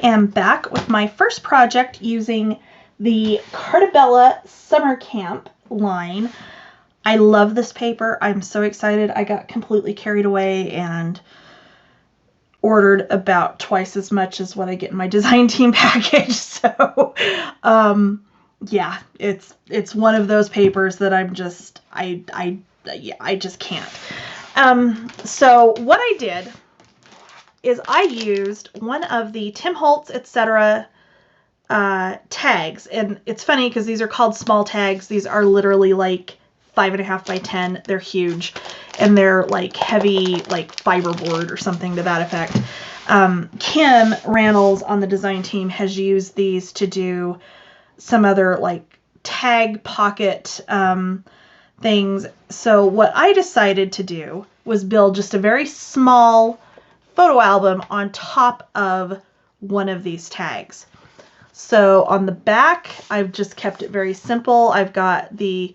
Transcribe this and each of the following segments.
am back with my first project using the Cartabella Summer Camp line. I love this paper. I'm so excited. I got completely carried away and ordered about twice as much as what I get in my design team package. So, yeah, it's one of those papers that I'm just, I just can't. So what I did is I used one of the Tim Holtz, etc. Tags. And it's funny because these are called small tags. These are literally like 5.5 by 10. They're huge. And they're like heavy, like fiberboard or something to that effect. Kim Rannells on the design team has used these to do some other like tag pocket things. So what I decided to do was build just a very small photo album on top of one of these tags. So on the back, I've just kept it very simple. I've got the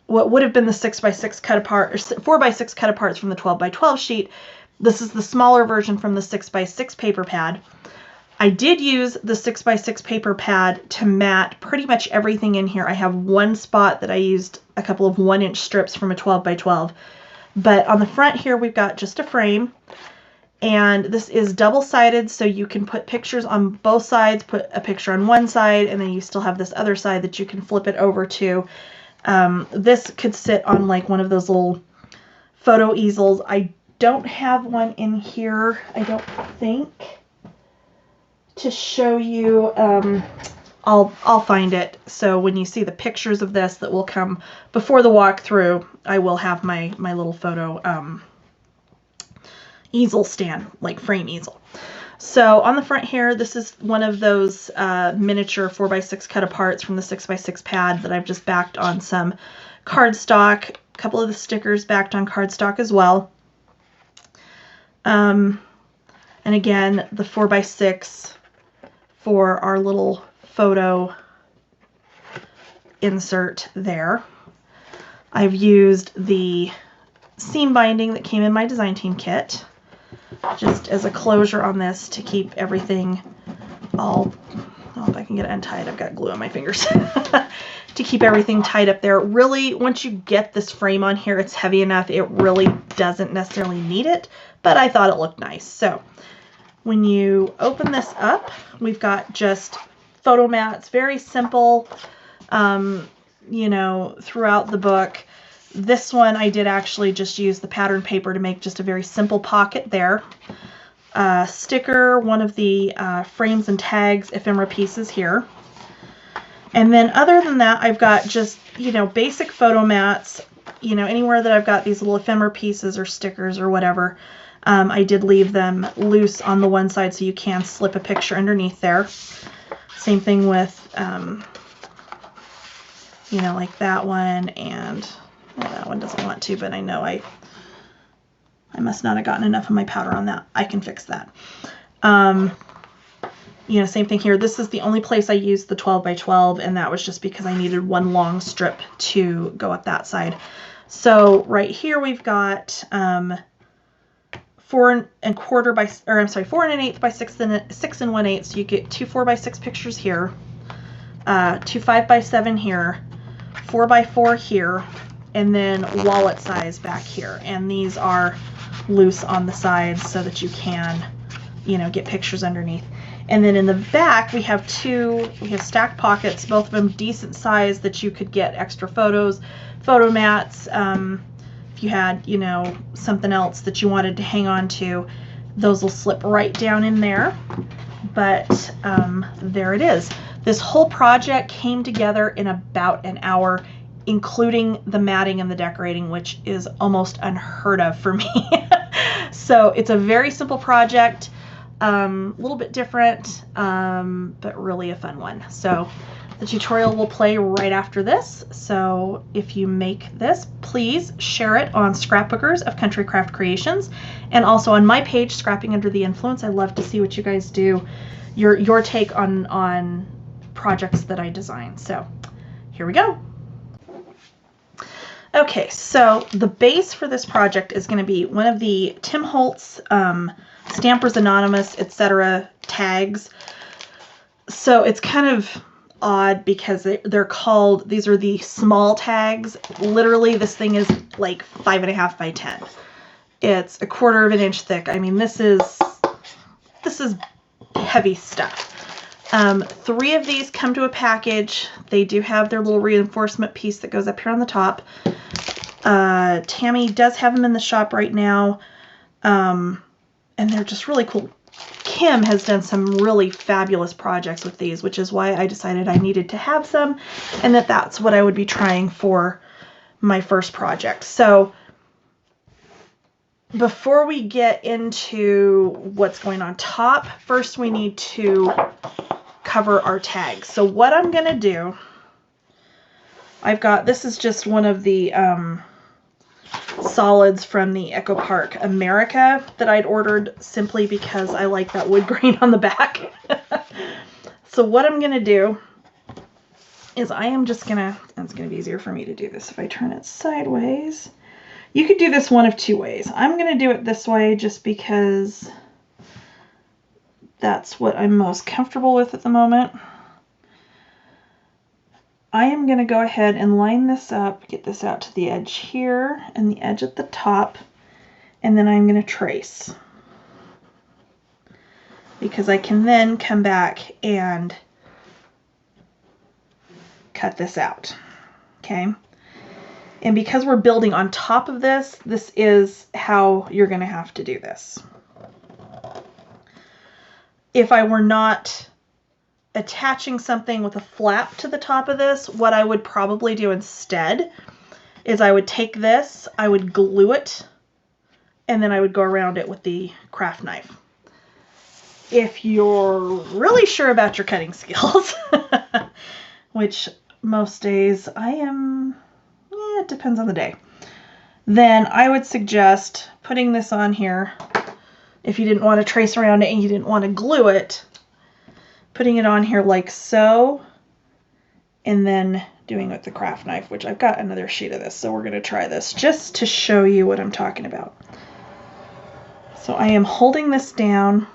what would have been the 6x6 cut apart, or 4x6 cut aparts from the 12x12 sheet. This is the smaller version from the 6x6 paper pad. I did use the 6x6 paper pad to mat pretty much everything in here. I have one spot that I used a couple of 1-inch strips from a 12x12. But on the front here, we've got just a frame. And this is double-sided, so you can put pictures on both sides, put a picture on one side, and then you still have this other side that you can flip it over to. This could sit on like one of those little photo easels. I don't have one in here, I don't think, to show you. I'll find it. So when you see the pictures of this that will come before the walkthrough, I will have my little photo easel stand, like frame easel. So on the front here, this is one of those miniature 4x6 cut aparts from the 6x6 pad that I've just backed on some cardstock. A couple of the stickers backed on cardstock as well. And again, the 4x6 for our little photo insert there. I've used the seam binding that came in my design team kit just as a closure on this to keep everything all, oh, if I can get it untied, I've got glue on my fingers, to keep everything tied up there. Really, once you get this frame on here, it's heavy enough, it really doesn't necessarily need it, but I thought it looked nice. So when you open this up, we've got just photo mats, very simple, you know, throughout the book. This one I did actually just use the pattern paper to make just a very simple pocket there. Sticker, one of the frames and tags ephemera pieces here. And then other than that, I've got just, you know, basic photo mats, you know, anywhere that I've got these little ephemera pieces or stickers or whatever. I did leave them loose on the one side so you can slip a picture underneath there. Same thing with, you know, like that one, and well, that one doesn't want to, but I know I must not have gotten enough of my powder on that. I can fix that. You know, same thing here. This is the only place I used the 12x12, and that was just because I needed one long strip to go up that side. So right here we've got 4 1/4 by, or I'm sorry, 4 1/8 by 6 1/8. So you get 2 4x6 pictures here, 2 5x7 here, 4x4 here, and then wallet size back here. And these are loose on the sides so that you can, you know, get pictures underneath. And then in the back we have stacked pockets, both of them decent size that you could get extra photos, photo mats. If you had, you know, something else that you wanted to hang on to, those will slip right down in there. But there it is. This whole project came together in about an hour, including the matting and the decorating, which is almost unheard of for me. So it's a very simple project, a little bit different, but really a fun one. So the tutorial will play right after this. So if you make this, please share it on Scrapbookers of Country Craft Creations, and also on my page, Scrapping Under the Influence. I love to see what you guys do, your take on projects that I design. So here we go. Okay, so the base for this project is going to be one of the Tim Holtz Stampers Anonymous, etc. tags. So it's kind of odd because they're called, these are the small tags. Literally, this thing is like 5.5 by 10. It's 1/4 of an inch thick. I mean, this is heavy stuff. 3 of these come to a package. They do have their little reinforcement piece that goes up here on the top. Tammy does have them in the shop right now, and they're just really cool. Kim has done some really fabulous projects with these, which is why I decided I needed to have some, and that's what I would be trying for my first project. So before we get into what's going on top, first we need to cover our tags. So what I'm going to do, this is just one of the solids from the Echo Park America that I'd ordered simply because I like that wood grain on the back. So what I'm going to do is it's going to be easier for me to do this if I turn it sideways. You could do this one of 2 ways. I'm going to do it this way just because that's what I'm most comfortable with at the moment. I am going to go ahead and line this up, get this out to the edge here and the edge at the top, and then I'm going to trace. Because I can then come back and cut this out. Okay? And because we're building on top of this, this is how you're going to have to do this. If I were not attaching something with a flap to the top of this, what I would probably do instead is I would take this, I would glue it, and then I would go around it with the craft knife. If you're really sure about your cutting skills, which most days I am, it depends on the day, then I would suggest putting this on here. If you didn't want to trace around it and you didn't want to glue it, putting it on here like so, and then doing it with the craft knife, which I've got another sheet of this, so we're going to try this just to show you what I'm talking about. So I am holding this down,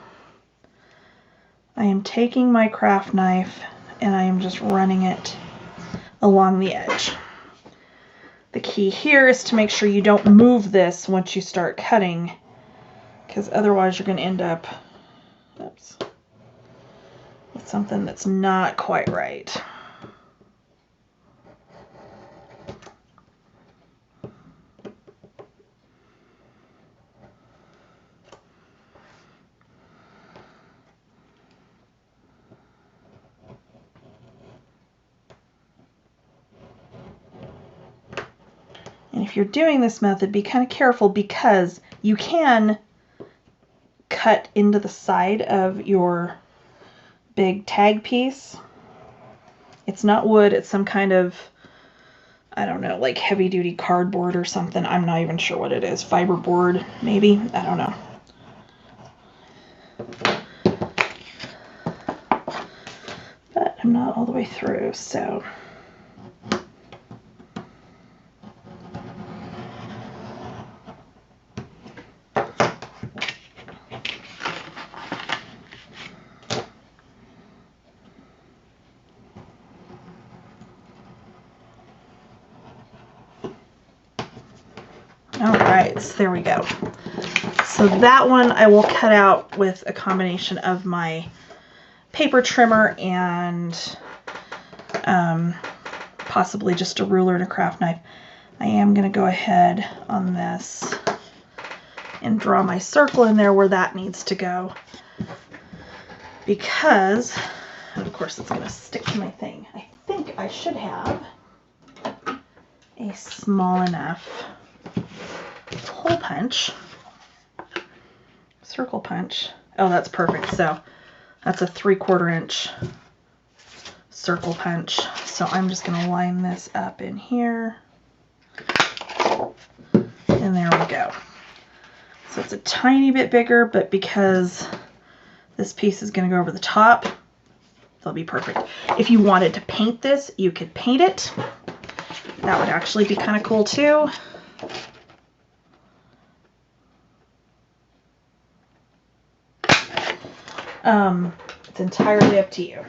I am taking my craft knife, and I am just running it along the edge. The key here is to make sure you don't move this once you start cutting, because otherwise you're going to end up with something that's not quite right. And if you're doing this method, be kind of careful because you can cut into the side of your big tag piece. It's not wood, it's some kind of, I don't know, like heavy duty cardboard or something. I'm not even sure what it is. Fiberboard, maybe? I don't know. But I'm not all the way through, so. All right, so there we go. So that one I will cut out with a combination of my paper trimmer and possibly just a ruler and a craft knife. I am going to go ahead on this and draw my circle in there where that needs to go, because, and of course it's going to stick to my thing. I think I should have a small enough hole punch, circle punch. Oh, that's perfect. So that's a 3/4 inch circle punch. So I'm just going to line this up in here. And there we go. So it's a tiny bit bigger, but because this piece is going to go over the top, they'll be perfect. If you wanted to paint this, you could paint it. That would actually be kind of cool too. It's entirely up to you.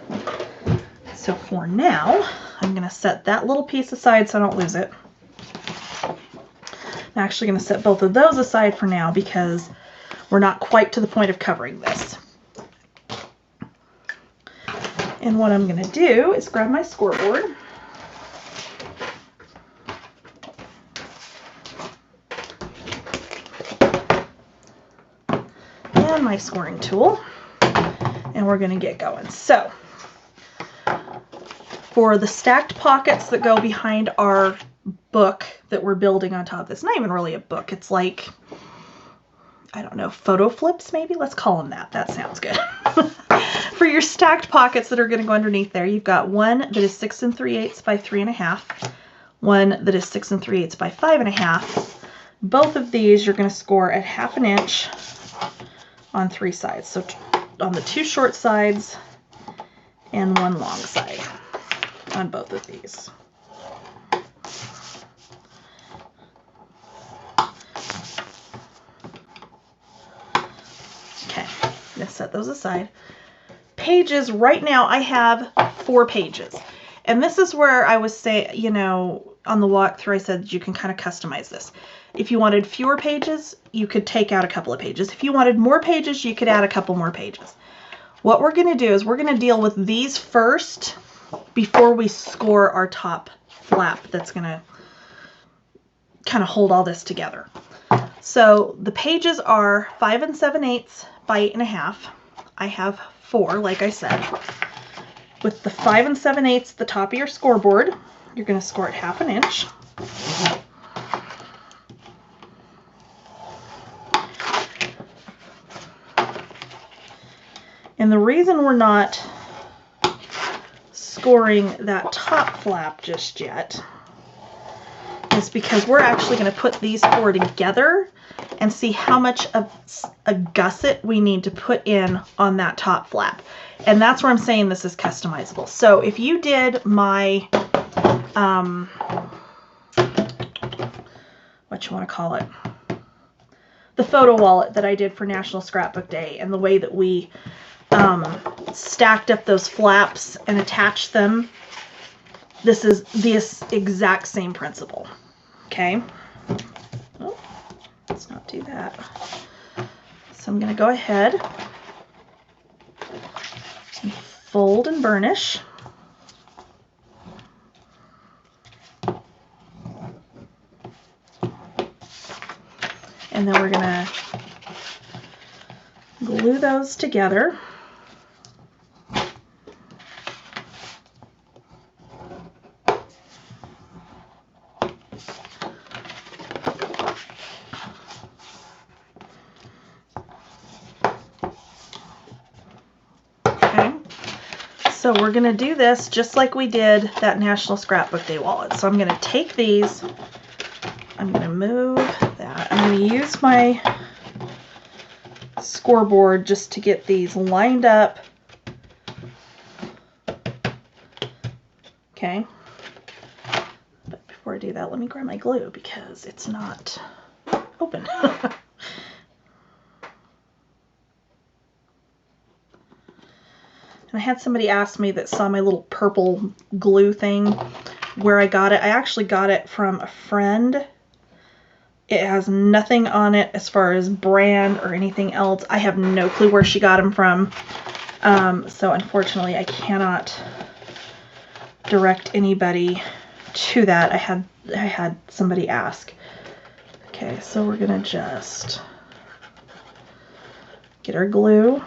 So for now, I'm going to set that little piece aside so I don't lose it. I'm actually going to set both of those aside for now because we're not quite to the point of covering this. And what I'm going to do is grab my scoreboard. And my scoring tool. And we're going to get going. So, for the stacked pockets that go behind our book that we're building on top of this, not even really a book, it's like, I don't know, photo flips maybe? Let's call them that. That sounds good. For your stacked pockets that are going to go underneath there, you've got one that is 6 3/8 by 3.5, one that is 6 3/8 by 5.5. Both of these you're going to score at 1/2 inch on 3 sides. So on the 2 short sides and 1 long side on both of these. Okay, I'm going to set those aside. Pages, right now I have 4 pages. And this is where I was saying, you know, on the walkthrough I said that you can kind of customize this. If you wanted fewer pages, you could take out a couple of pages. If you wanted more pages, you could add a couple more pages. What we're going to do is we're going to deal with these first before we score our top flap that's going to kind of hold all this together. So the pages are 5 7/8 by 8.5. I have 4, like I said. With the 5 7/8, the top of your scoreboard, you're going to score at 1/2 inch. And the reason we're not scoring that top flap just yet is because we're actually going to put these 4 together and see how much of a gusset we need to put in on that top flap. And that's where I'm saying this is customizable. So if you did my, what you want to call it, the photo wallet that I did for National Scrapbook Day, and the way that we stacked up those flaps and attached them, this is this exact same principle. Okay. Oh, let's not do that. So I'm going to go ahead and fold and burnish. And then we're going to glue those together. So we're going to do this just like we did that National Scrapbook Day wallet. So I'm going to take these, I'm going to move that. I'm going to use my scoreboard just to get these lined up. Okay. But before I do that, let me grab my glue because it's not open. And I had somebody ask me that saw my little purple glue thing where I got it. I actually got it from a friend. It has nothing on it as far as brand or anything else. I have no clue where she got them from. So unfortunately I cannot direct anybody to that. I had somebody ask. Okay, so we're gonna just get our glue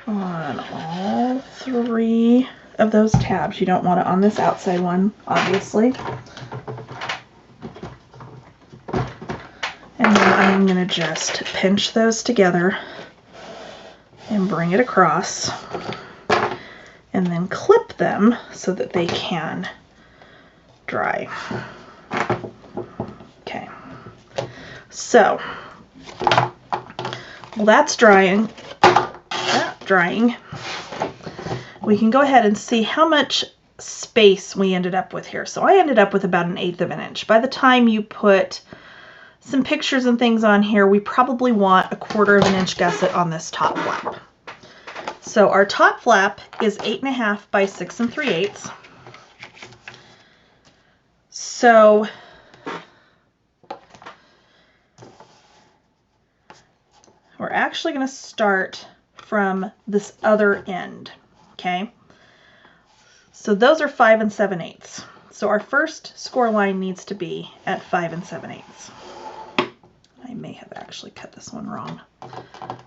on all 3 of those tabs. You don't want it on this outside one, obviously. And then I'm going to just pinch those together and bring it across and then clip them so that they can dry. Okay. So, while that's drying, we can go ahead and see how much space we ended up with here. So I ended up with about 1/8 of an inch. By the time you put some pictures and things on here, we probably want 1/4 of an inch gusset on this top flap. So our top flap is 8.5 by 6 3/8. So we're actually going to start from this other end, okay? So those are 5 7/8. So our first score line needs to be at 5 7/8. I may have actually cut this one wrong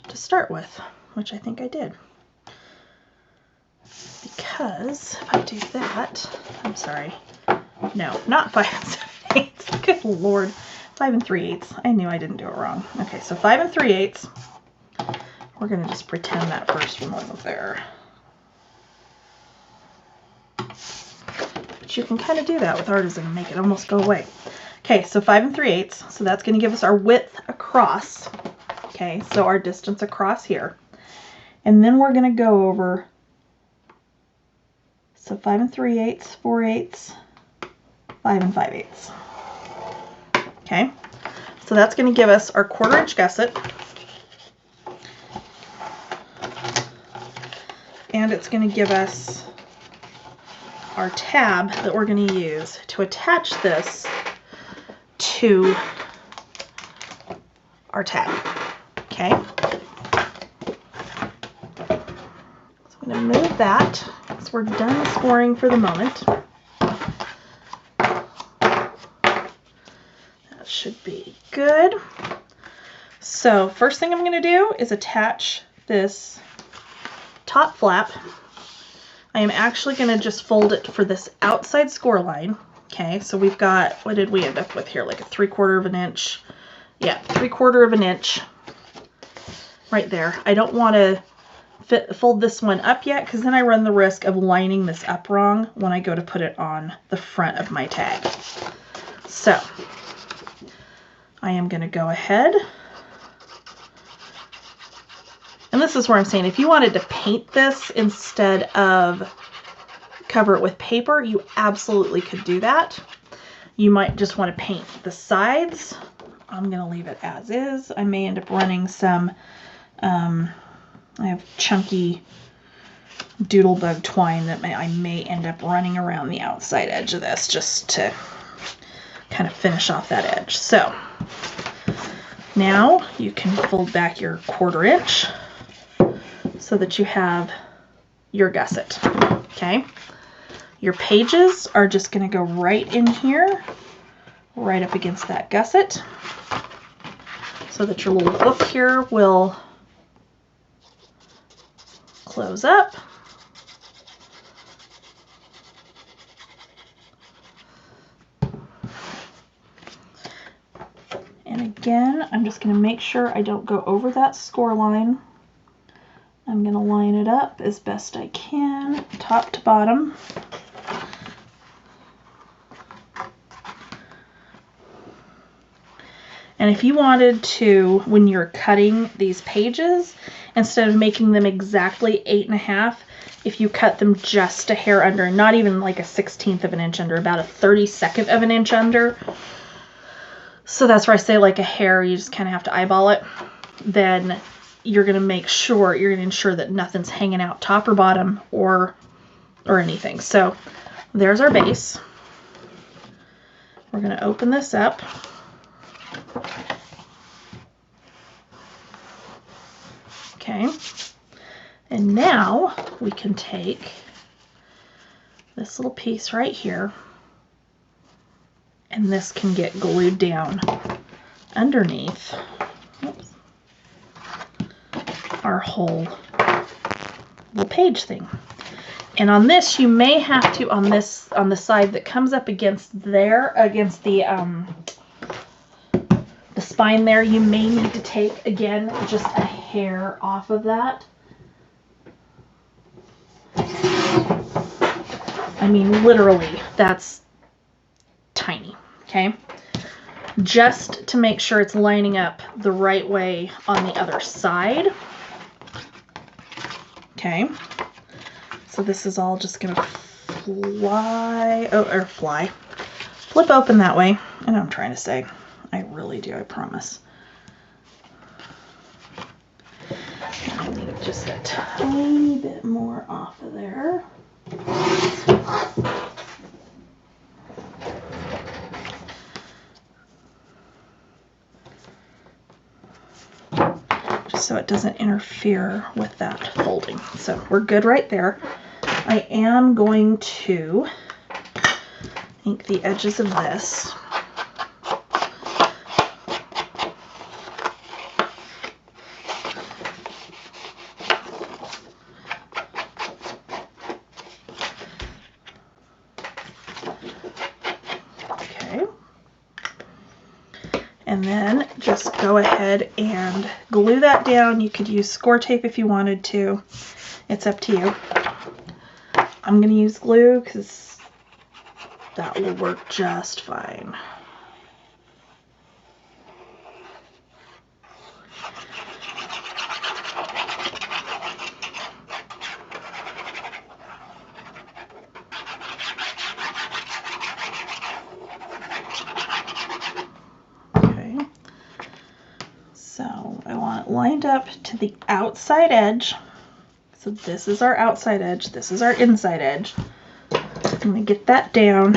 to start with, which I think I did. Because if I do that, I'm sorry. No, not 5 7/8. Good Lord. 5 3/8. I knew I didn't do it wrong. Okay, so 5 3/8. We're going to just pretend that first one wasn't there. But you can kind of do that with Artisan and make it almost go away. Okay, so 5 3/8. So that's going to give us our width across. Okay, so our distance across here. And then we're going to go over, so 5 3/8, 4/8, 5 5/8. Okay, so that's going to give us our 1/4 inch gusset. And it's going to give us our tab that we're going to use to attach this to our tab. Okay. So I'm going to move that so we're done scoring for the moment. That should be good. So first thing I'm going to do is attach this top flap. I am actually going to just fold it for this outside score line. Okay, so we've got, what did we end up with here? Like a 3/4 of an inch. Yeah, 3/4 of an inch right there. I don't want to fold this one up yet because then I run the risk of lining this up wrong when I go to put it on the front of my tag. So I am going to go ahead. And this is where I'm saying if you wanted to paint this instead of cover it with paper, you absolutely could do that. You might just want to paint the sides. I'm going to leave it as is. I may end up running some, I have chunky doodlebug twine that I may end up running around the outside edge of this just to kind of finish off that edge. So now you can fold back your 1/4 inch so that you have your gusset. Okay, your pages are just going to go right in here, right up against that gusset, so that your little book here will close up. And again, I'm just going to make sure I don't go over that score line. I'm going to line it up as best I can, top to bottom. And if you wanted to, when you're cutting these pages, instead of making them exactly 8.5, if you cut them just a hair under, not even like a 1/16 of an inch under, about a 32nd of an inch under, so that's where I say like a hair, you just kind of have to eyeball it, then you're going to make sure, you're going to ensure that nothing's hanging out top or bottom or anything. So there's our base. We're going to open this up. Okay. And now we can take this little piece right here, and this can get glued down underneath. Oops. Our whole little page thing. And on this, you may have to, on the side that comes up against there, against the spine there, you may need to take, again, just a hair off of that. I mean, literally, that's tiny, okay? Just to make sure it's lining up the right way on the other side. Okay, so this is all just going to flip open that way. I know what I'm trying to say. I really do, I promise. I need just a tiny bit more off of there. Just so it doesn't interfere with that folding. So we're good right there. I am going to ink the edges of this. And then just go ahead and glue that down. You could use score tape if you wanted to. It's up to you. I'm going to use glue because that will work just fine. So I want it lined up to the outside edge. So this is our outside edge, this is our inside edge. I'm going to get that down,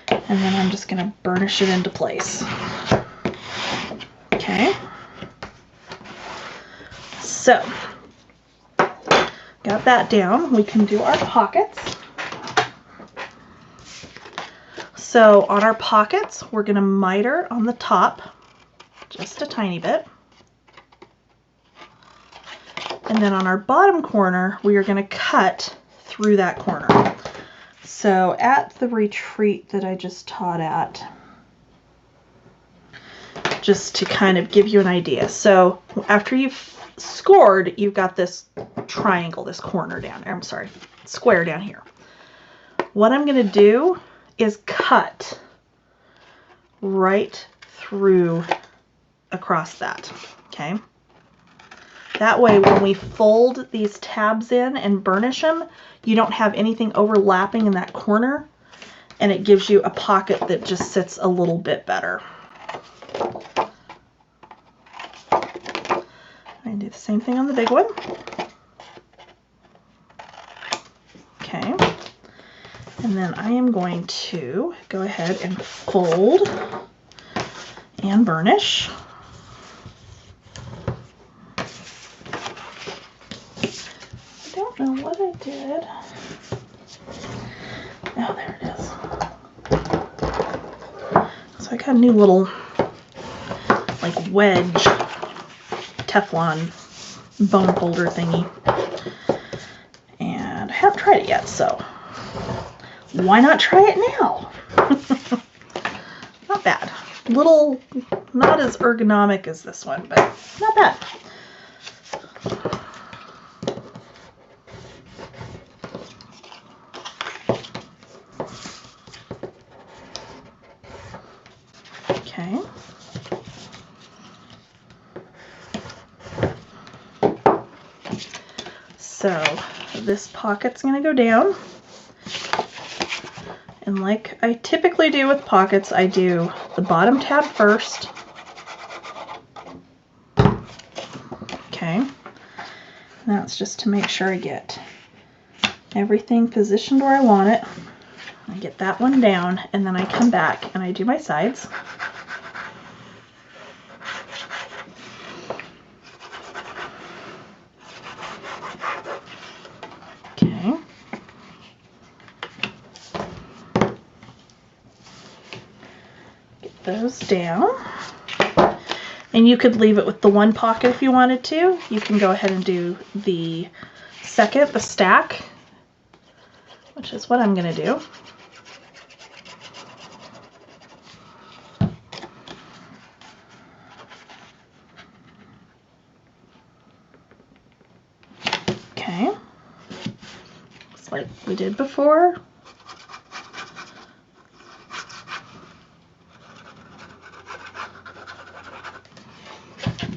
and then I'm just going to burnish it into place. Okay. So, got that down. We can do our pockets. So on our pockets, we're going to miter on the top. Just a tiny bit. And then on our bottom corner, we are going to cut through that corner. So at the retreat that I just taught at, just to kind of give you an idea. So after you've scored, you've got this triangle, this corner down, I'm sorry, square down here. What I'm going to do is cut right through across that, okay? That way when we fold these tabs in and burnish them, you don't have anything overlapping in that corner, and it gives you a pocket that just sits a little bit better. I do the same thing on the big one. Okay. And then I am going to go ahead and fold and burnish. I don't know what I did. Oh, there it is. So I got a new little, like, wedge Teflon bone folder thingy. And I haven't tried it yet, so why not try it now? Not bad. Little, not as ergonomic as this one, but not bad. Okay. So this pocket's going to go down. And like I typically do with pockets, I do the bottom tab first. Okay. And that's just to make sure I get everything positioned where I want it. I get that one down, and then I come back and I do my sides. Okay. Get those down. And you could leave it with the one pocket if you wanted to. You can go ahead and do the second, the stack, which is what I'm going to do. Okay, just like we did before.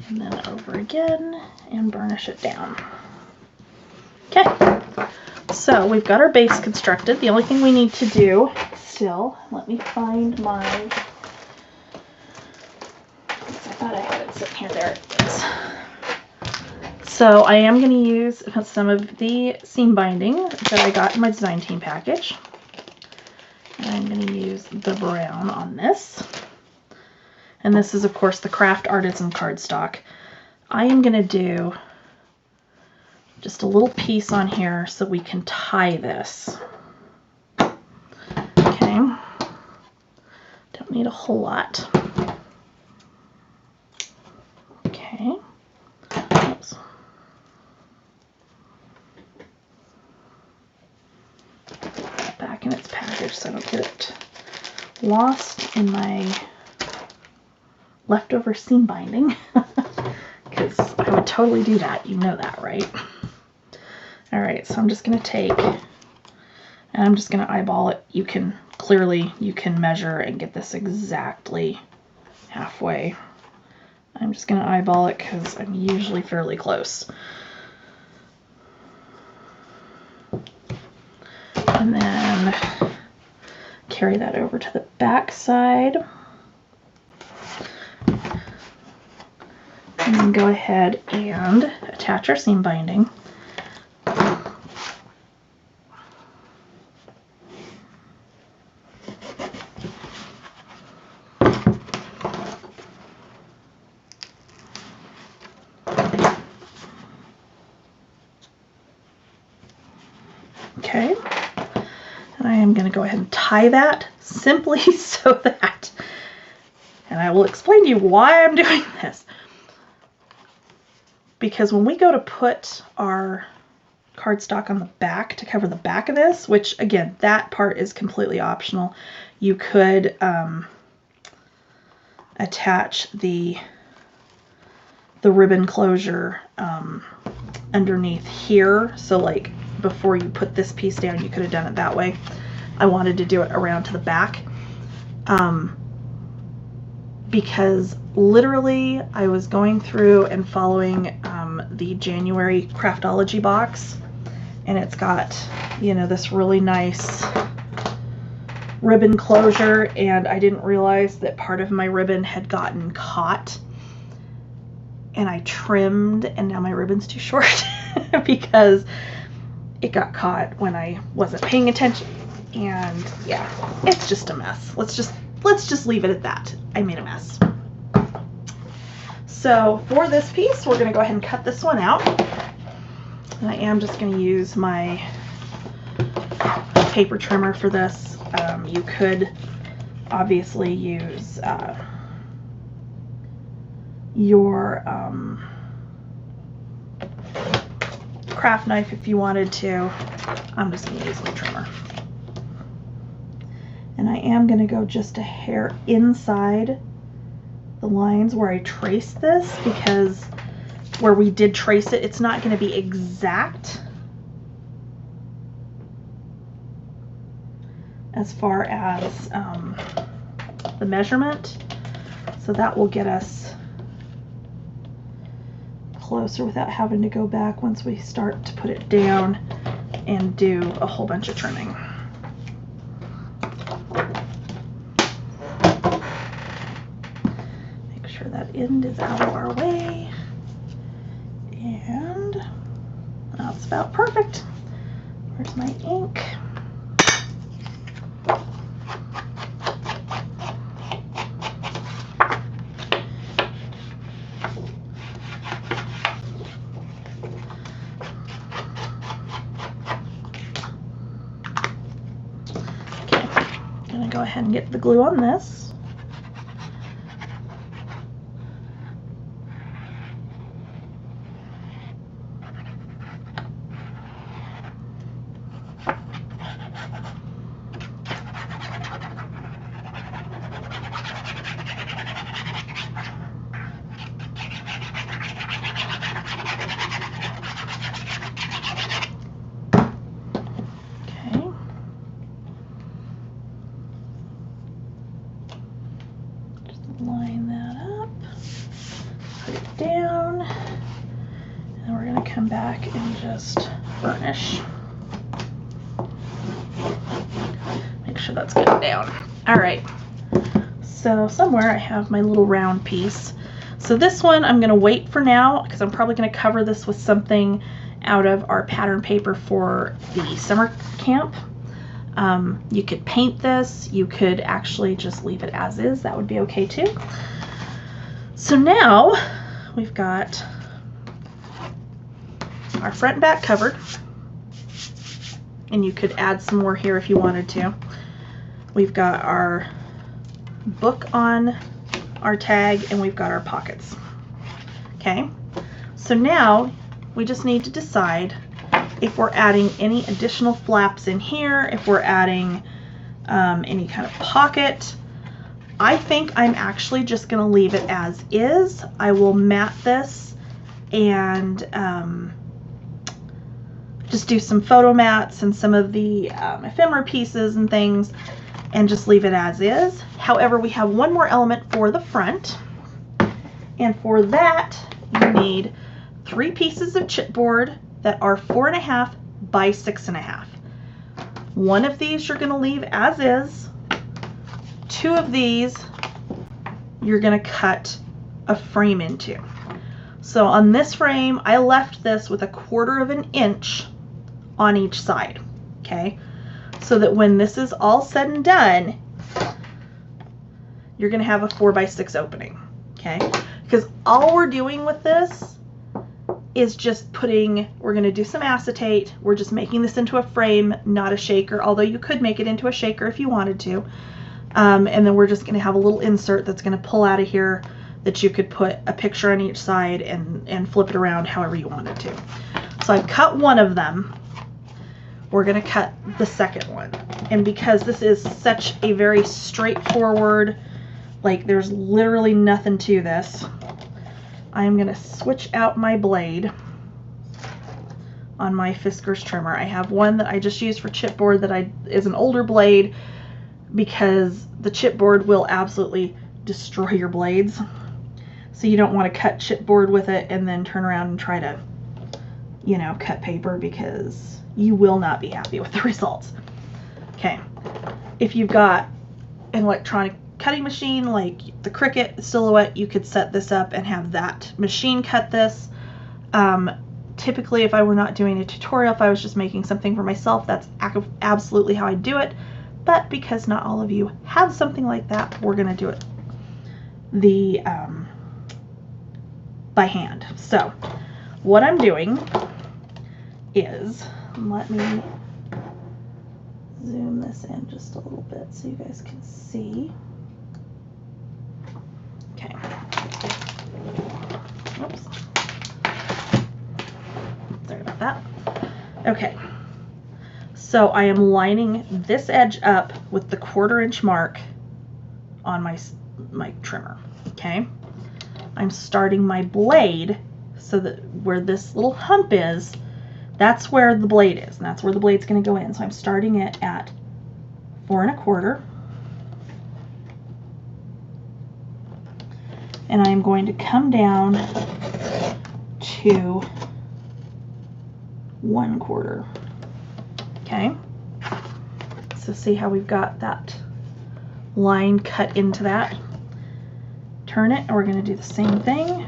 And then over again and burnish it down. Okay, So we've got our base constructed. The only thing we need to do still, let me find my, I thought I had it sitting here, there it is. So I am going to use some of the seam binding that I got in my design team package. And I'm going to use the brown on this. And this is, of course, the Craft Artisan cardstock. I am going to do just a little piece on here so we can tie this. Okay. Don't need a whole lot. Okay. Oops. Back in its package so I don't get it lost in my leftover seam binding. Because I would totally do that. You know that, right? Alright, so I'm just going to take, and I'm just going to eyeball it. You can measure and get this exactly halfway. I'm just going to eyeball it because I'm usually fairly close. And then carry that over to the back side. And then go ahead and attach our seam binding. Okay, and I am going to go ahead and tie that simply so that, and I will explain to you why I'm doing this. Because when we go to put our cardstock on the back to cover the back of this, which again, that part is completely optional. You could attach the ribbon closure underneath here. So like before you put this piece down, you could have done it that way. I wanted to do it around to the back because literally I was going through and following the January Craftology box, and it's got, you know, this really nice ribbon closure, and I didn't realize that part of my ribbon had gotten caught, and I trimmed, and now my ribbon's too short because it got caught when I wasn't paying attention. And yeah, it's just a mess. Let's just leave it at that. I made a mess. So for this piece, we're going to go ahead and cut this one out. And I am just going to use my paper trimmer for this. You could obviously use your craft knife if you wanted to. I'm just going to use my trimmer. And I am going to go just a hair inside the lines where I traced this, because where we did trace it, it's not going to be exact as far as the measurement. So that will get us closer without having to go back once we start to put it down and do a whole bunch of trimming. Make sure that end is out of our way. And that's about perfect. Where's my ink? Go ahead and get the glue on this. Line that up, put it down, and we're going to come back and just burnish. that's good down. All right. So somewhere I have my little round piece. So this one I'm going to wait for now because I'm probably going to cover this with something out of our pattern paper for the summer camp. You could paint this. You could actually just leave it as is. That would be okay too. So now we've got our front and back covered. And you could add some more here if you wanted to. We've got our book on our tag, and we've got our pockets. Okay, so now we just need to decide if we're adding any additional flaps in here, if we're adding any kind of pocket. I think I'm actually just going to leave it as is. I will mat this and just do some photo mats and some of the ephemera pieces and things, and just leave it as is. However, we have one more element for the front, and for that you need 3 pieces of chipboard that are 4.5 by 6.5. One of these you're going to leave as is. 2 of these you're going to cut a frame into. So on this frame, I left this with 1/4 of an inch on each side, okay? So that when this is all said and done, you're going to have a 4 by 6 opening, okay? Because all we're doing with this is just we're going to do some acetate. We're just making this into a frame, not a shaker, although you could make it into a shaker if you wanted to. And then we're just going to have a little insert that's going to pull out of here that you could put a picture on each side and flip it around however you wanted to. So I've cut one of them. We're going to cut the second one. And because this is such a very straightforward, like there's literally nothing to this, I'm going to switch out my blade on my Fiskars trimmer. I have one that I just used for chipboard that is an older blade, because the chipboard will absolutely destroy your blades. So you don't want to cut chipboard with it and then turn around and try to, you know, cut paper, because you will not be happy with the results. Okay, if you've got an electronic cutting machine like the Cricut Silhouette, you could set this up and have that machine cut this. Typically, if I were not doing a tutorial, if I was just making something for myself, that's absolutely how I do it. But because not all of you have something like that, we're going to do it by hand. So what I'm doing is, let me zoom this in just a little bit so you guys can see. Okay. Oops. Sorry about that. Okay. So I am lining this edge up with the 1/4 inch mark on my trimmer. Okay. I'm starting my blade so that where this little hump is, that's where the blade is, and that's where the blade's going to go in. So I'm starting it at 4 1/4, and I'm going to come down to 1/4. Okay, so see how we've got that line cut into that. Turn it, and we're going to do the same thing.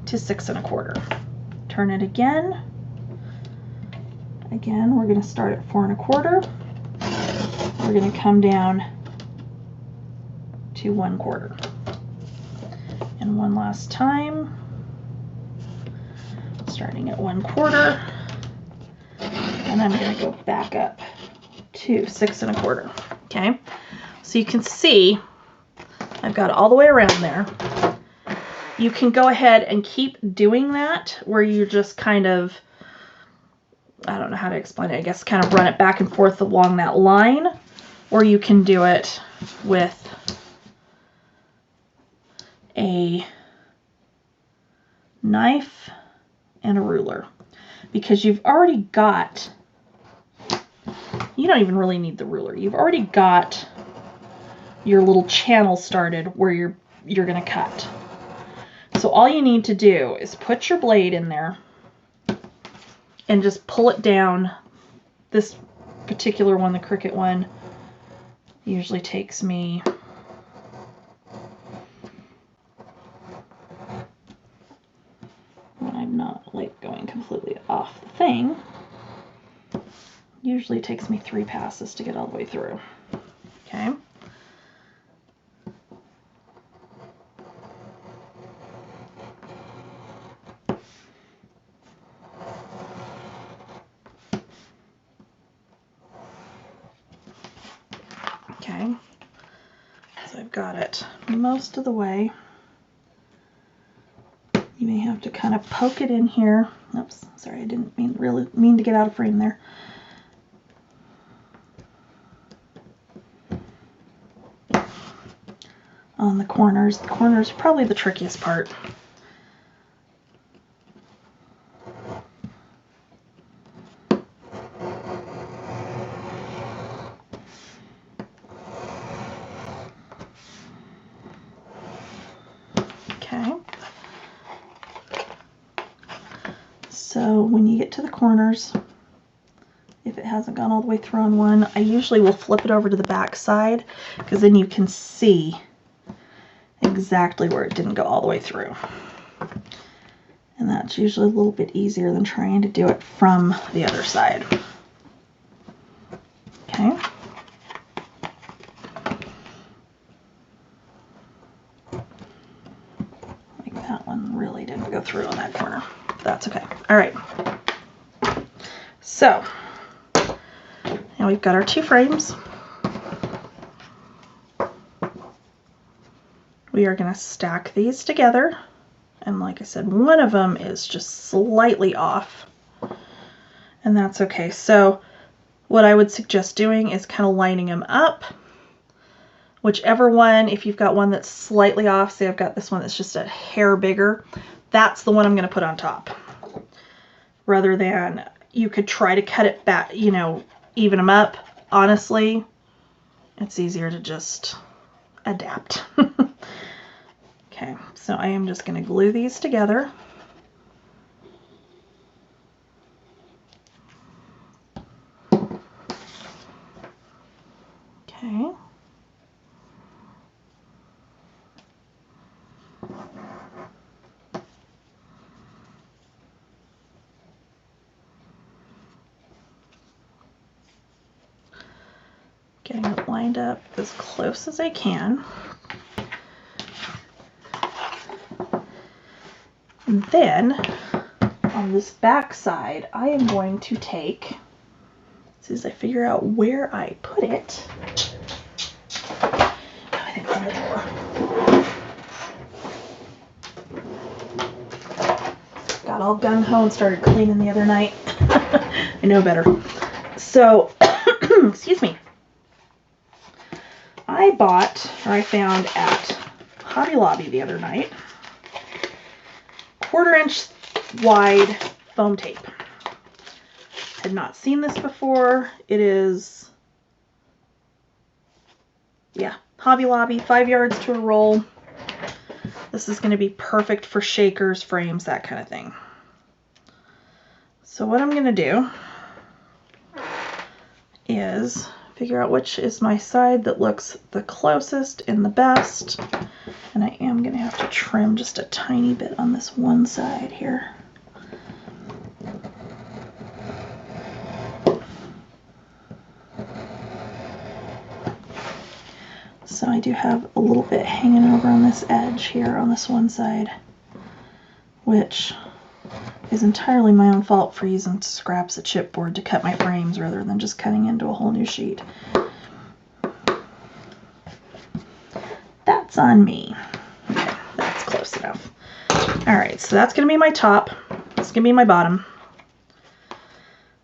To 6 1/4. Turn it again. Again, we're going to start at 4 1/4. We're going to come down to 1/4. And one last time, starting at 1/4, and I'm going to go back up to 6 1/4. Okay, so you can see I've got it all the way around there. You can go ahead and keep doing that, where you just kind of, I don't know how to explain it, I guess kind of run it back and forth along that line, or you can do it with a knife and a ruler, because you've already got, you don't even really need the ruler. You've already got your little channel started where you're going to cut. So all you need to do is put your blade in there and just pull it down. This particular one, the Cricut one, usually takes me when I'm not like going completely off the thing. Usually takes me 3 passes to get all the way through. Okay. Okay. So I've got it most of the way. You may have to kind of poke it in here. Oops, sorry, I didn't really mean to get out of frame there. On the corners. The corners are probably the trickiest part. Okay. So when you get to the corners, if it hasn't gone all the way through on one, I usually will flip it over to the back side, because then you can see exactly where it didn't go all the way through. And that's usually a little bit easier than trying to do it from the other side. Okay. Like that one really didn't go through on that corner. That's okay. All right. So now we've got our 2 frames. We are going to stack these together. And like I said, one of them is just slightly off. And that's okay. So what I would suggest doing is kind of lining them up. Whichever one, if you've got one that's slightly off, say I've got this one that's just a hair bigger, that's the one I'm going to put on top. Rather than, you could try to cut it back, you know, even them up. Honestly, it's easier to just adapt. Okay, so I am just going to glue these together. Okay. Getting it lined up as close as I can. And then on this back side, I am going to take, as soon as I figure out where I put it, I think it's on the door. Got all gung-ho and started cleaning the other night. I know better. So, excuse me. I found at Hobby Lobby the other night, 1/4 inch wide foam tape. Had not seen this before. It is, yeah, Hobby Lobby, 5 yards to a roll. This is going to be perfect for shakers, frames, that kind of thing. So what I'm going to do is figure out which is my side that looks the closest and the best. And I am going to have to trim just a tiny bit on this one side here. So I do have a little bit hanging over on this edge here on this one side, which is entirely my own fault for using scraps of chipboard to cut my frames rather than just cutting into a whole new sheet. That's on me. Okay, that's close enough. Alright, so that's going to be my top. That's going to be my bottom.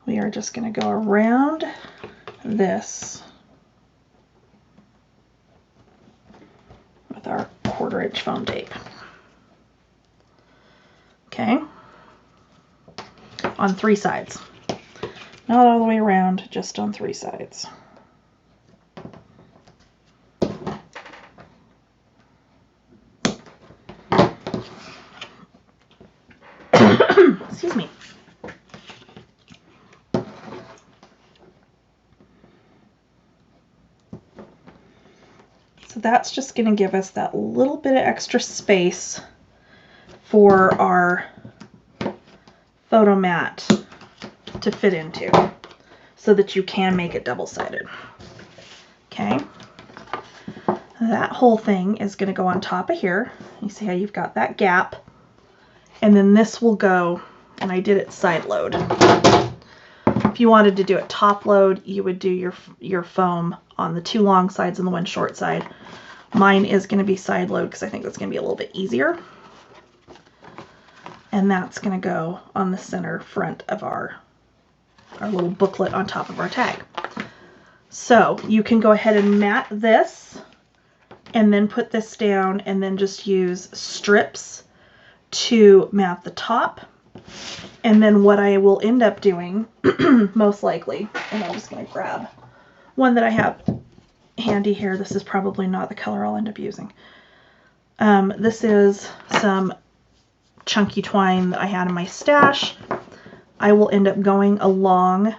We are just going to go around this with our 1/4 inch foam tape. Okay. On 3 sides. Not all the way around, just on 3 sides. Excuse me. So that's just going to give us that little bit of extra space for our photo mat to fit into so that you can make it double-sided. Okay. That whole thing is going to go on top of here. You see how you've got that gap. And then this will go, and I did it side load. If you wanted to do it top load, you would do your foam on the 2 long sides and the 1 short side. Mine is going to be side load because I think that's going to be a little bit easier. And that's going to go on the center front of our little booklet on top of our tag. So you can go ahead and mat this and then put this down and then just use strips to mat the top. And then what I will end up doing, most likely, and I'm just going to grab one that I have handy here. This is probably not the color I'll end up using. This is some chunky twine that I had in my stash. I will end up going along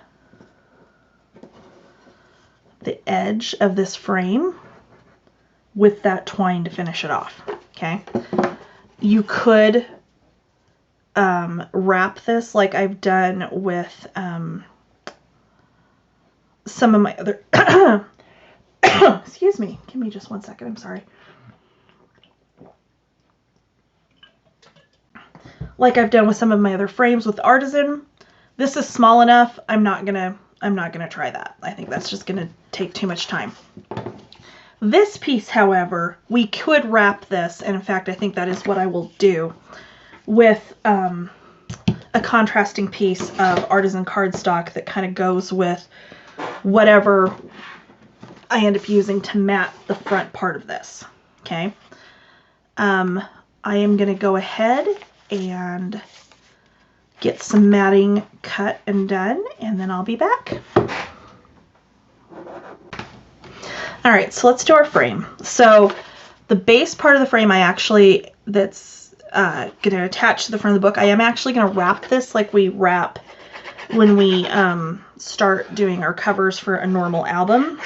the edge of this frame with that twine to finish it off. Okay. You could wrap this like I've done with some of my other excuse me, give me just 1 second, I'm sorry. Like I've done with some of my other frames with Artisan. This is small enough. I'm not gonna try that. I think that's just gonna take too much time. This piece, however, we could wrap this, and in fact I think that is what I will do, with a contrasting piece of Artisan cardstock that kind of goes with whatever I end up using to mat the front part of this. Okay. I am going to go ahead and get some matting cut and done, and then I'll be back. All right, so let's do our frame. So the base part of the frame that's going to attach to the front of the book, I am actually going to wrap this like we wrap when we start doing our covers for a normal album.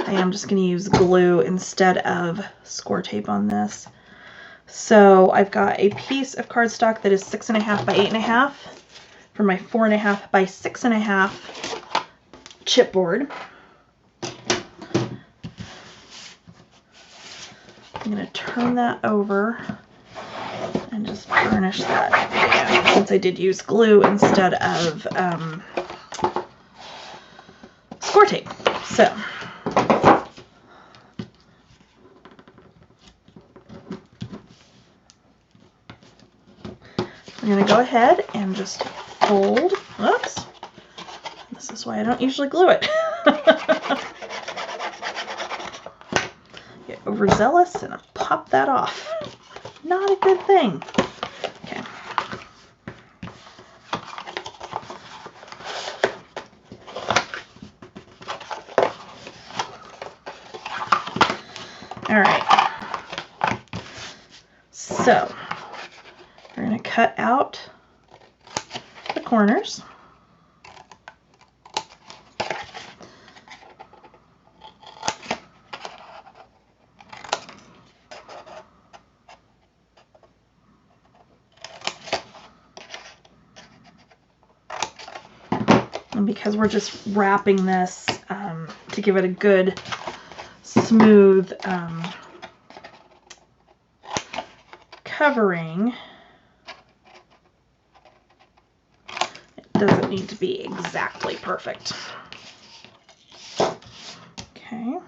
I am just going to use glue instead of score tape on this. So I've got a piece of cardstock that is 6.5 by 8.5 for my 4.5 by 6.5 chipboard. I'm going to turn that over and just burnish that again, since I did use glue instead of score tape. So I'm going to go ahead and just fold. Oops. This is why I don't usually glue it. Get overzealous and pop that off. Not a good thing. Okay. All right. So we're going to cut out the corners. And because we're just wrapping this to give it a good smooth covering, it doesn't need to be exactly perfect. Okay.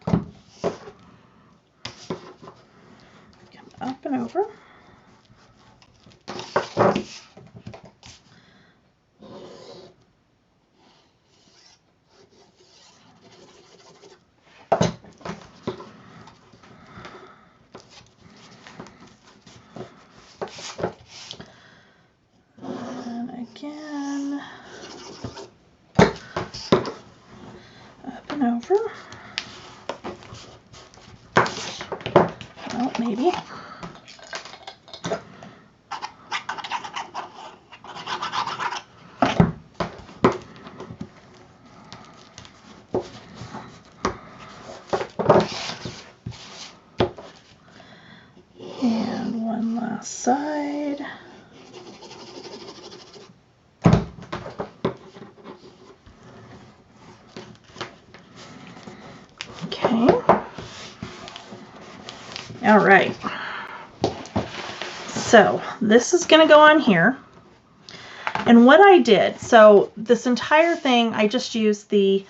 Come up and over. Again, up and over. maybe. And one last side. Okay. All right. So this is going to go on here. And what I did, so this entire thing, I just used the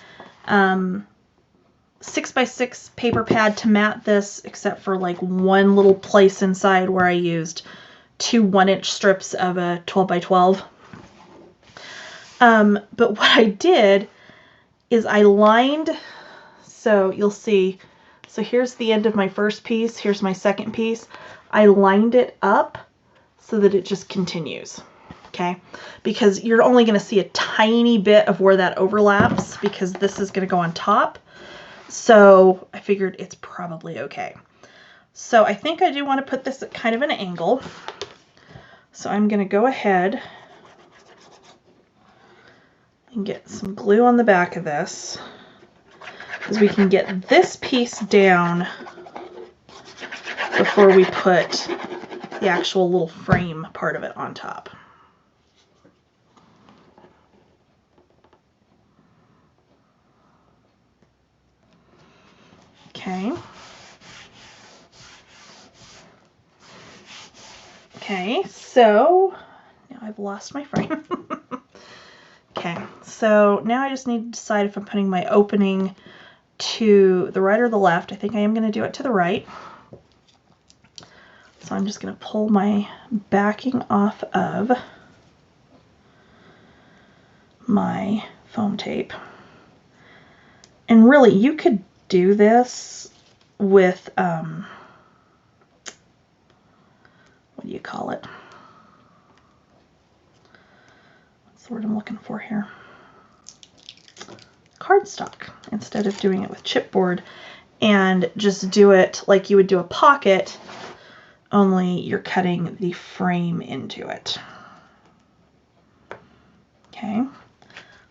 6x6 paper pad to mat this, except for like one little place inside where I used 2 1-inch strips of a 12x12. But what I did is I lined, so you'll see, so here's the end of my first piece, here's my second piece. I lined it up so that it just continues, okay? Because you're only going to see a tiny bit of where that overlaps because this is going to go on top. So I figured it's probably okay. So I think I do want to put this at kind of an angle. So I'm going to go ahead and get some glue on the back of this, because we can get this piece down before we put the actual little frame part of it on top. Okay. Okay, so now I've lost my frame. Okay, so now I just need to decide if I'm putting my opening to the right or the left. I think I am going to do it to the right. So I'm just going to pull my backing off of my foam tape. And really, you could do this with, what do you call it? What's the word I'm looking for here? Cardstock, instead of doing it with chipboard, and just do it like you would do a pocket, only you're cutting the frame into it. Okay,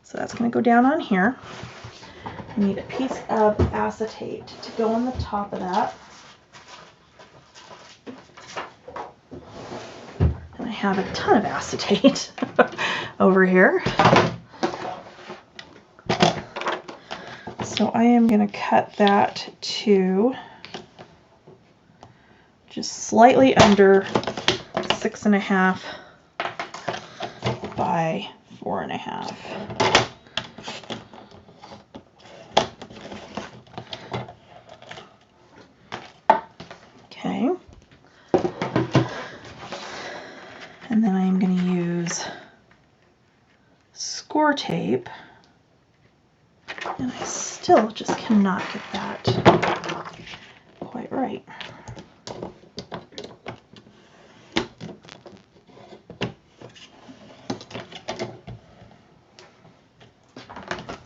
so that's going to go down on here. I need a piece of acetate to go on the top of that. And I have a ton of acetate over here. So I am going to cut that to just slightly under 6.5 by 4.5. Okay. And then I am going to use score tape. And I still just cannot get that quite right.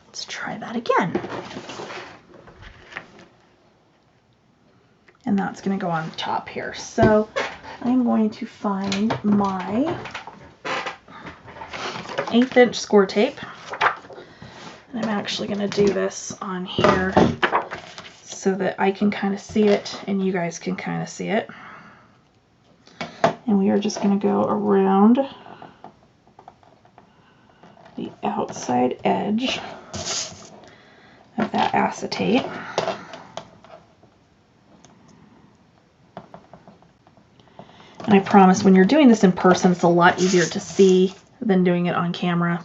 Let's try that again. And that's going to go on top here. So I'm going to find my 1/8 inch score tape. And I'm actually going to do this on here so that I can kind of see it and you guys can kind of see it. And we are just going to go around the outside edge of that acetate. And I promise when you're doing this in person, it's a lot easier to see than doing it on camera.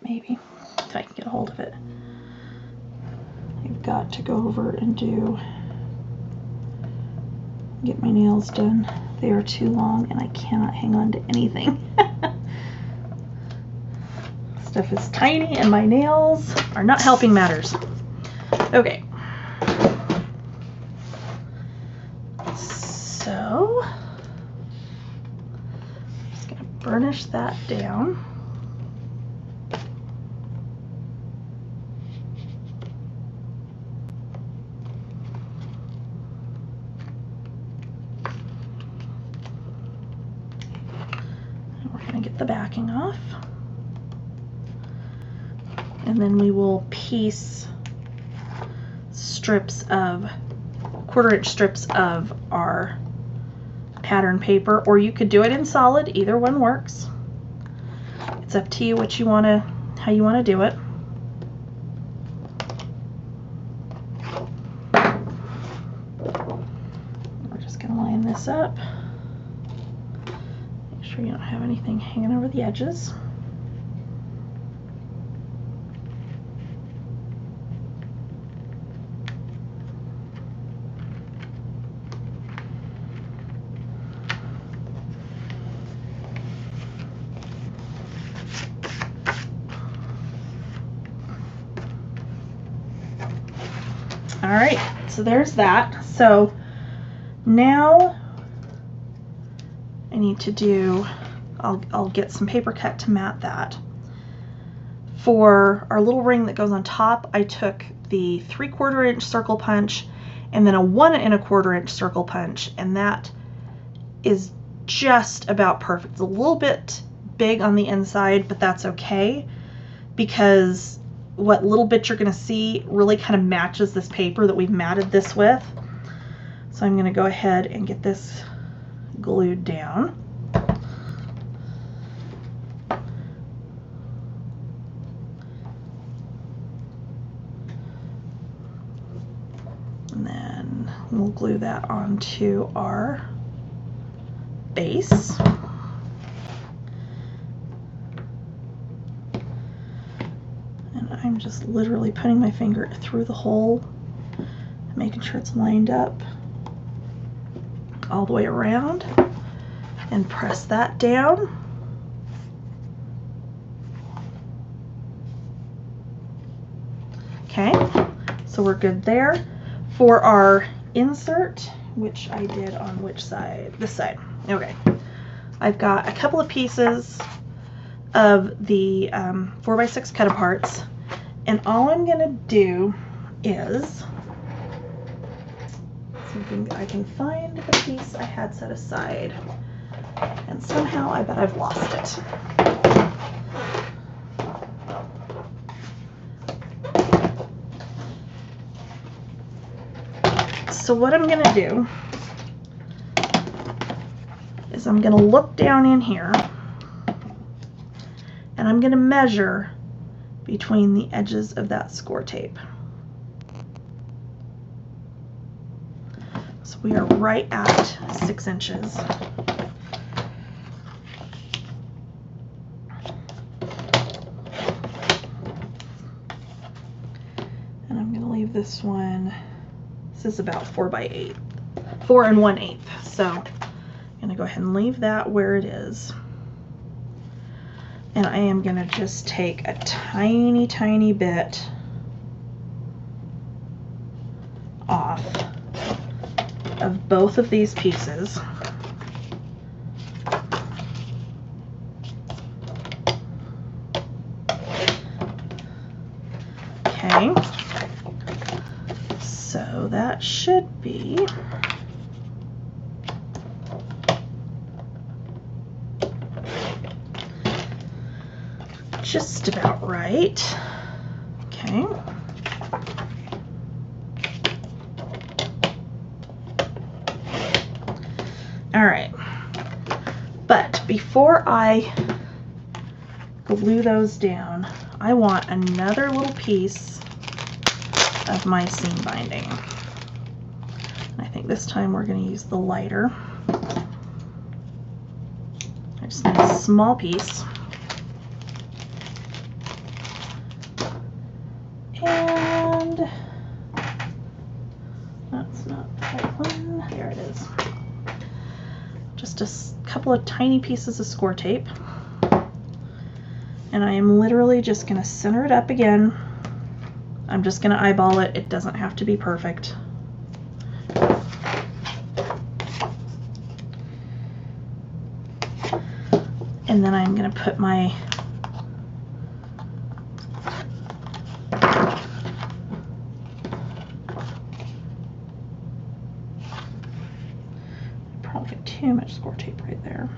Maybe, if I can get a hold of it. I've got to go over and get my nails done. They are too long and I cannot hang on to anything. Stuff is tiny and my nails are not helping matters. Okay. finish that down. And we're going to get the backing off. And then we will piece strips of 1/4-inch strips of our pattern paper, or you could do it in solid. Either one works. It's up to you what you want to, how you want to do it. We're just going to line this up. Make sure you don't have anything hanging over the edges. All right, so there's that. So now I need to do, I'll get some paper cut to mat that. For our little ring that goes on top, I took the 3/4-inch circle punch and then a 1 1/4-inch circle punch, and that is just about perfect. It's a little bit big on the inside, but that's okay, because what little bit you're going to see really kind of matches this paper that we've matted this with. So I'm going to go ahead and get this glued down. And then we'll glue that onto our base. I'm just literally putting my finger through the hole, making sure it's lined up all the way around, and press that down. Okay, so we're good there. For our insert, which I did on which side? This side. Okay, I've got a couple of pieces of the 4x6 cut-aparts. And all I'm going to do is, something I can find the piece I had set aside, and somehow I bet I've lost it. So what I'm going to do is I'm going to look down in here, and I'm going to measure between the edges of that score tape. So we are right at 6 inches. And I'm going to leave this one, this is about 4 1/8. So I'm going to go ahead and leave that where it is. And I am going to just take a tiny, tiny bit off of both of these pieces. Okay, so that should be just about right. Okay. All right. But before I glue those down, I want another little piece of my seam binding. I think this time we're going to use the lighter. I just need a small piece. And that's not the right one. There it is. Just a couple of tiny pieces of score tape. And I am literally just going to center it up again. I'm just going to eyeball it. It doesn't have to be perfect. And then I'm going to put my probably got too much score tape right there.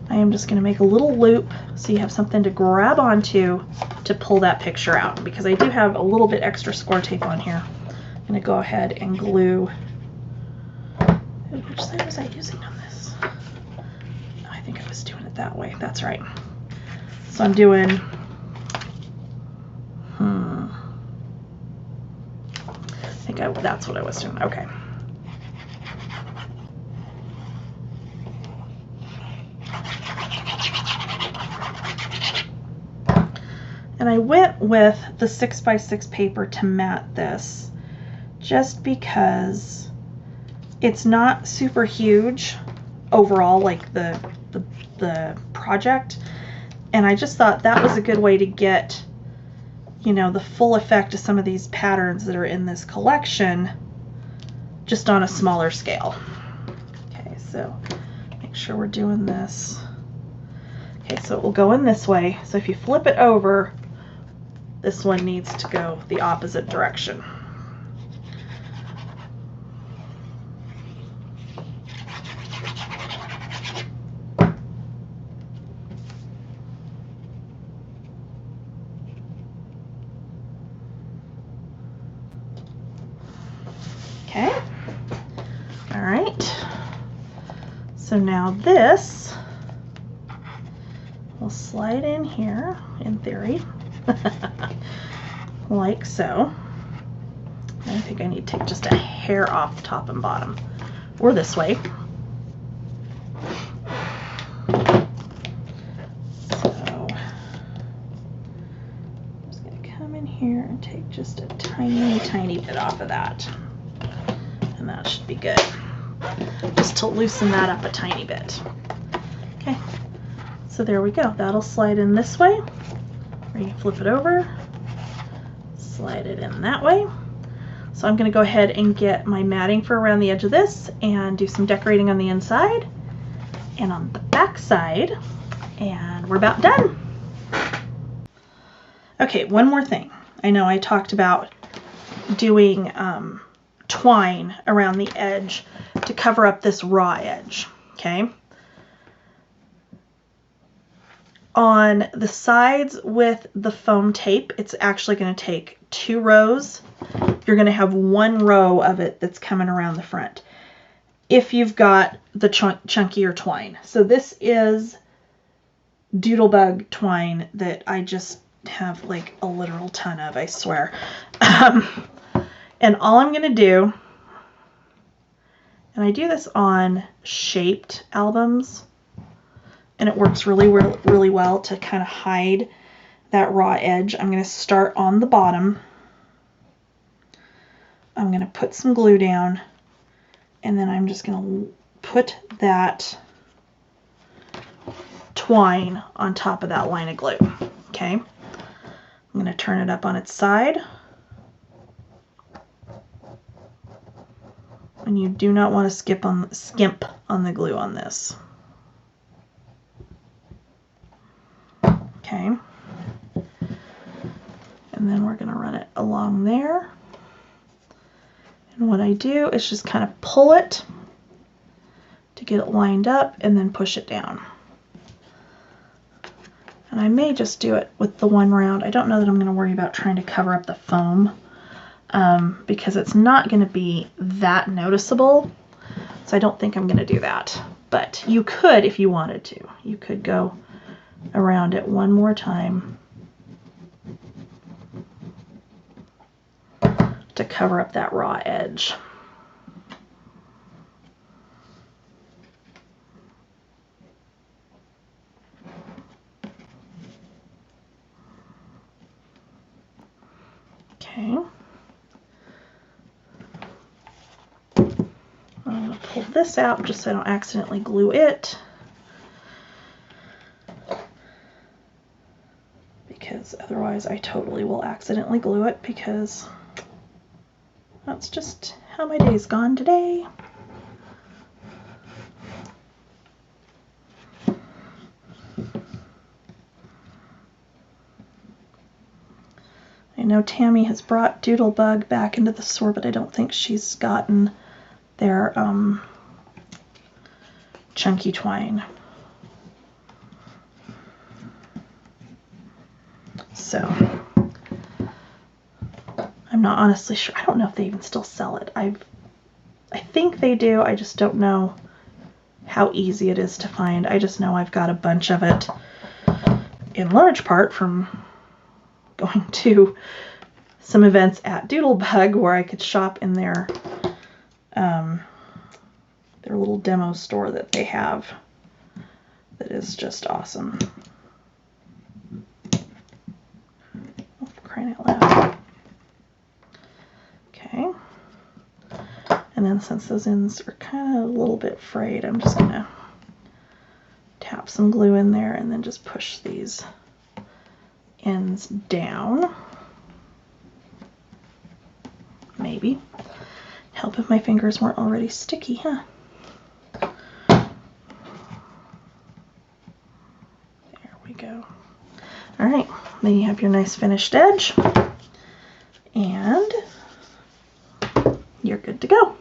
I am just going to make a little loop so you have something to grab onto to pull that picture out, because I do have a little bit extra score tape on here. I'm going to go ahead and glue. Which side was I using on this? I think I was doing it that way. That's right. So I'm doing, I think that's what I was doing. Okay. And I went with the 6x6 paper to mat this just because it's not super huge overall, like the project. And I just thought that was a good way to get, you know, the full effect of some of these patterns that are in this collection just on a smaller scale. Okay, so make sure we're doing this. Okay, so it will go in this way. So if you flip it over, this one needs to go the opposite direction. Okay. All right. So now this will slide in here, in theory. Like so. I think I need to take just a hair off the top and bottom, or this way. So I'm just going to come in here and take just a tiny bit off of that, and that should be good, just to loosen that up a tiny bit. Okay, so there we go. That'll slide in this way, or you can flip it over, slide it in that way. So I'm going to go ahead and get my matting for around the edge of this and do some decorating on the inside and on the back side, and we're about done. Okay, one more thing. I know I talked about doing twine around the edge to cover up this raw edge. Okay. On the sides with the foam tape, it's actually going to take 2 rows. You're going to have 1 row of it that's coming around the front if you've got the chunkier twine. So this is doodlebug twine that I just have like a literal ton of, I swear. And all I'm going to do, and I do this on shaped albums, and it works really well to kind of hide that raw edge. I'm going to start on the bottom. I'm going to put some glue down, and then I'm just going to put that twine on top of that line of glue. Okay, I'm going to turn it up on its side. And you do not want to skimp on the glue on this. Okay. And then we're going to run it along there. And what I do is just kind of pull it to get it lined up and then push it down. And I may just do it with the one round. I don't know that I'm going to worry about trying to cover up the foam because it's not going to be that noticeable. So I don't think I'm going to do that. But you could if you wanted to. You could go around it one more time to cover up that raw edge. Okay. I'm going to pull this out just so I don't accidentally glue it, because otherwise I totally will accidentally glue it, because that's just how my day's gone today. I know Tammy has brought Doodlebug back into the store, but I don't think she's gotten their chunky twine. So I'm not honestly sure. I don't know if they even still sell it. I think they do. I just don't know how easy it is to find. I just know I've got a bunch of it, in large part from going to some events at Doodlebug where I could shop in their little demo store that they have that is just awesome. Oh, for crying out loud. Okay. And then since those ends are kind of a little bit frayed, I'm just going to tap some glue in there and then just push these ends down. Maybe. Help if my fingers weren't already sticky, huh? There we go. All right, then you have your nice finished edge, and you're good to go.